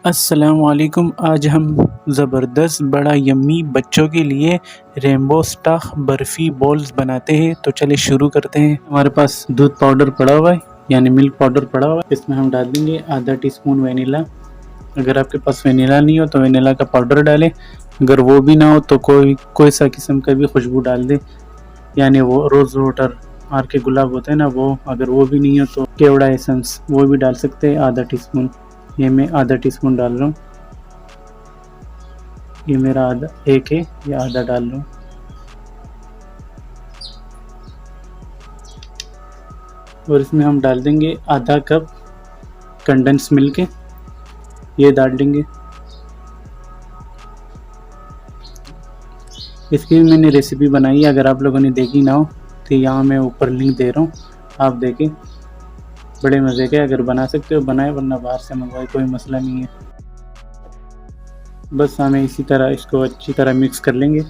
अस्सलामुअलैकुम। आज हम ज़बरदस्त बड़ा यम्मी बच्चों के लिए रेनबो स्टफ़ बर्फ़ी बॉल्स बनाते हैं। तो चलिए शुरू करते हैं। हमारे पास दूध पाउडर पड़ा हुआ है, यानी मिल्क पाउडर पड़ा हुआ है। इसमें हम डाल देंगे आधा टीस्पून वनीला। अगर आपके पास वनीला नहीं हो तो वनीला का पाउडर डालें। अगर वो भी ना हो तो कोई सा किस्म का भी खुशबू डाल दें, यानी वो रोज़ वाटर आर के गुलाब होते हैं ना वो। अगर वो भी नहीं हो तो केवड़ा एसेंस वो भी डाल सकते हैं, आधा टीस्पून। ये मैं आधा टीस्पून डाल रहा हूँ। ये मेरा आधा एक है, ये आधा डाल लूँ। और इसमें हम डाल देंगे आधा कप कंडेंस मिल्क, ये डाल देंगे। इसकी भी मैंने रेसिपी बनाई है, अगर आप लोगों ने देखी ना हो तो यहाँ मैं ऊपर लिंक दे रहा हूँ, आप देखें। बड़े मज़े के, अगर बना सकते हो बनाए, वरना बाहर से मंगवाए, कोई मसला नहीं है। बस हमें इसी तरह इसको अच्छी तरह मिक्स कर लेंगे।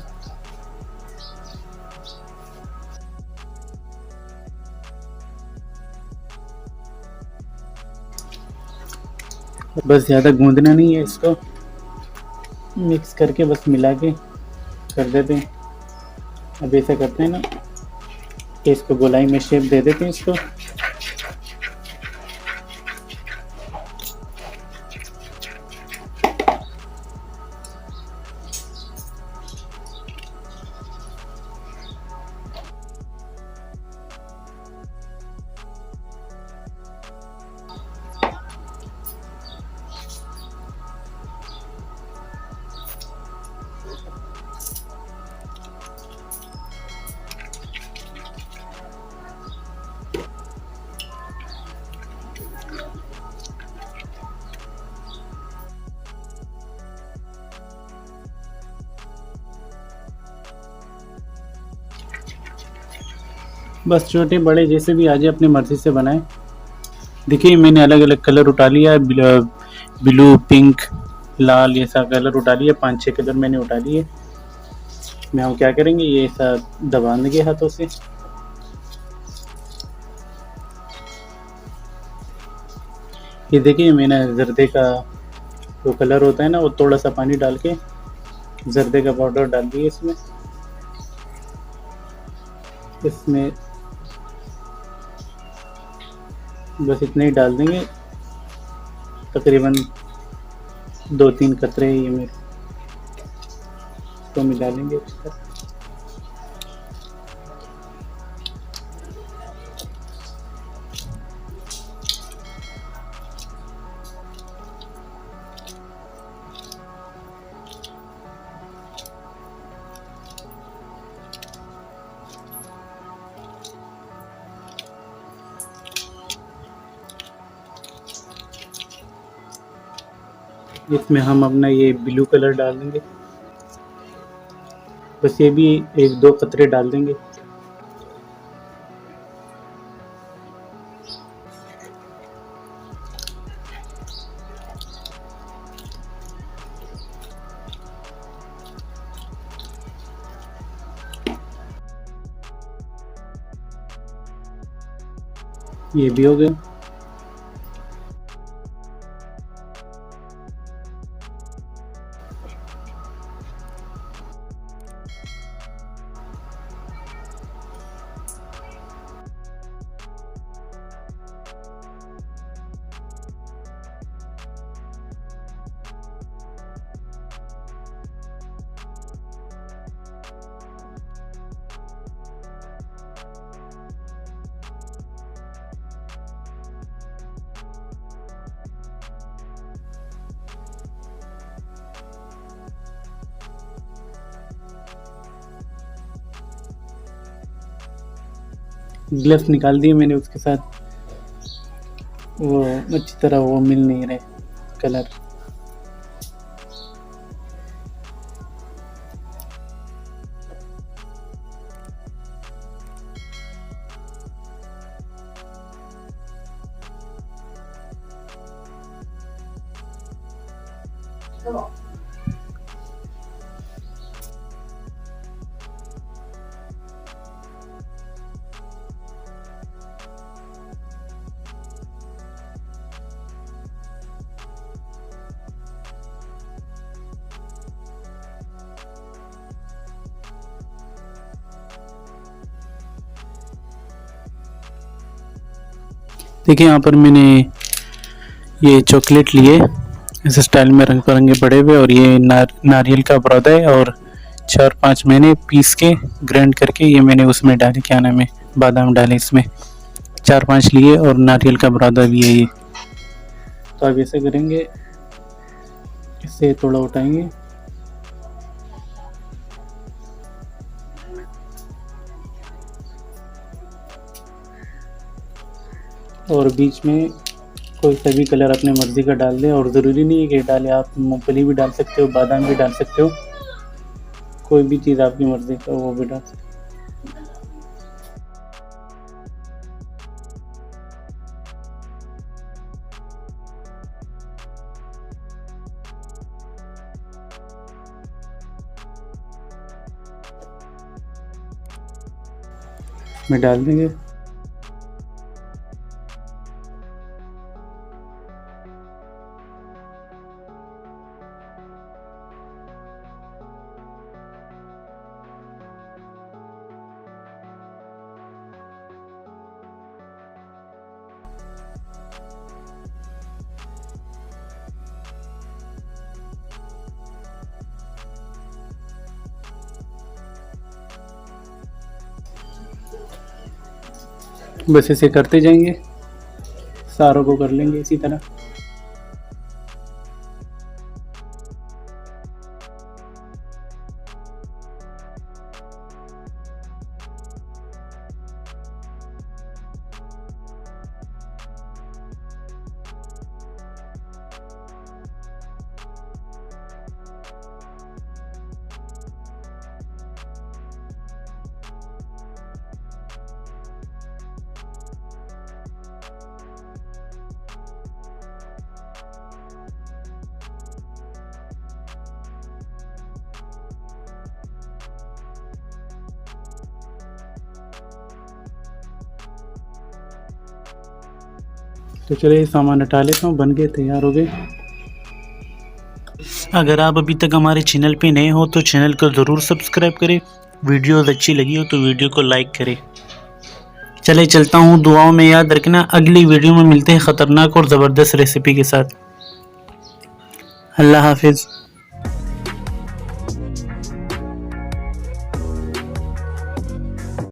बस ज़्यादा गूंदना नहीं है, इसको मिक्स करके बस मिला के कर देते हैं। अब ऐसा करते हैं ना कि इसको गोलाई में शेप दे देते हैं इसको। बस छोटे बड़े जैसे भी आ जाए अपनी मर्ज़ी से बनाएं। देखिए मैंने अलग अलग कलर उठा लिया है, ब्लू, पिंक, लाल, ये सब कलर उठा लिए, 5-6 कलर मैंने उठा लिए। मैं हम क्या करेंगे, ये ऐसा दबा देंगे हाथों से। ये देखिए मैंने जर्दे का जो कलर होता है ना, वो थोड़ा सा पानी डाल के जर्दे का पाउडर डाल दिए इसमें। बस इतने ही डाल देंगे, तकरीबन 2-3 कतरे ये मेरे तो मिला लेंगे अच्छी तरह। इसमें हम अपना ये ब्लू कलर डाल देंगे, बस ये भी 1-2 कतरे डाल देंगे। ये भी हो गया। ग्लव्स निकाल दिए मैंने, उसके साथ वो अच्छी तरह वो मिल नहीं रहे कलर। देखिए यहाँ पर मैंने ये चॉकलेट लिए इस स्टाइल में रंग बिरंगे पड़े हुए, और ये नारियल का बुरादा है, और 4-5 मैंने पीस के ग्राइंड करके ये मैंने उसमें डाले, क्या नाम है, बादाम डाले इसमें 4-5 लिए, और नारियल का बुरादा भी है ये। तो अब ऐसे करेंगे, इससे थोड़ा उठाएंगे, और बीच में कोई सा भी कलर अपने मर्ज़ी का डाल दें, और ज़रूरी नहीं है कि डालें, आप मूंगफली भी डाल सकते हो, बादाम भी डाल सकते हो, कोई भी चीज़ आपकी मर्ज़ी का वो भी डाल सकते हो। में डाल देंगे। बस इसे करते जाएंगे, सारों को कर लेंगे इसी तरह। तो चलिए ये सामान हटा लेता हूँ, बन गए, तैयार हो गए। अगर आप अभी तक हमारे चैनल पे नए हो तो चैनल को ज़रूर सब्सक्राइब करें, वीडियोस अच्छी लगी हो तो वीडियो को लाइक करें। चले चलता हूँ, दुआओं में याद रखना। अगली वीडियो में मिलते हैं ख़तरनाक और ज़बरदस्त रेसिपी के साथ। अल्लाह हाफिज़।